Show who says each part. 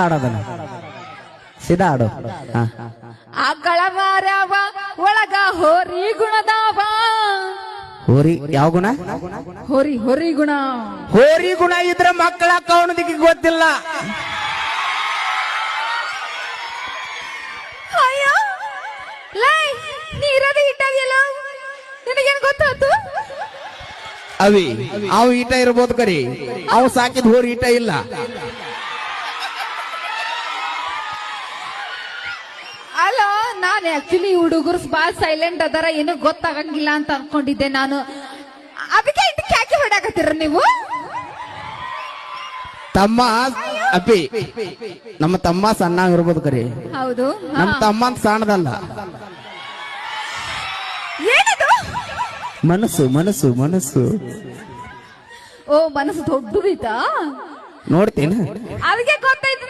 Speaker 1: ಆಡೋದಲ್ಲ ಸೀದಾ ಆಡು.
Speaker 2: ಆಕಳ ಮಾರ್ಯಾವ ಒಳಗ ಹೋರಿ ಗುಣದಾವ.
Speaker 1: ಹೋರಿ ಯಾವ ಗುಣ?
Speaker 2: ಹೋರಿ ಗುಣ.
Speaker 1: ಹೋರಿ ಗುಣ ಇದ್ರೆ ಮಕ್ಕಳ ಕವನದಿಕ್ಕೆ ಗೊತ್ತಿಲ್ಲ.
Speaker 2: ಅಯ್ಯ ಲೈ ನೀರದ ಇಟ್ಟಾಗಿಲ್ಲ ನಿನಗೇನ್ ಗೊತ್ತಾಯ್ತು?
Speaker 1: ಅವಿ ಅವು ಈಟ ಇರ್ಬೋದು ಕರಿ, ಅವು ಸಾಕಿದ ಹೋರಿ ಈಟ ಇಲ್ಲ.
Speaker 2: ಅಲ್ಲ ನಾನು ಆಕ್ಚುಲಿ ಹುಡುಗರು ಬಾಳ ಸೈಲೆಂಟ್ ಅದಾರ, ಏನು ಗೊತ್ತಾಗಂಗಿಲ್ಲ ಅಂತ ಅನ್ಕೊಂಡಿದ್ದೆ ನಾನು. ಅದಕ್ಕೆ ಇದಕ್ಕೆ ಯಾಕೆ ಹೊಡಾಕತ್ತೀರ ನೀವು?
Speaker 1: ತಮ್ಮ ಅಪ್ಪಿ ನಮ್ಮ ತಮ್ಮ ಸಣ್ಣ ಇರ್ಬೋದು ಕರಿ,
Speaker 2: ಹೌದು
Speaker 1: ನಮ್ಮ ತಮ್ಮ ಅಂತ ಸಣ್ಣದಲ್ಲ.
Speaker 2: ಏನದು?
Speaker 1: ಮನಸ್ಸು ಮನಸ್ಸು ಮನಸ್ಸು.
Speaker 2: ಓ ಮನಸ್ಸು ದೊಡ್ಡದಿತ್ತಾ?
Speaker 1: ನೋಡ್ತೀನಿ
Speaker 2: ಅದಕ್ಕೆ ಗೊತ್ತಾಯ್ತು.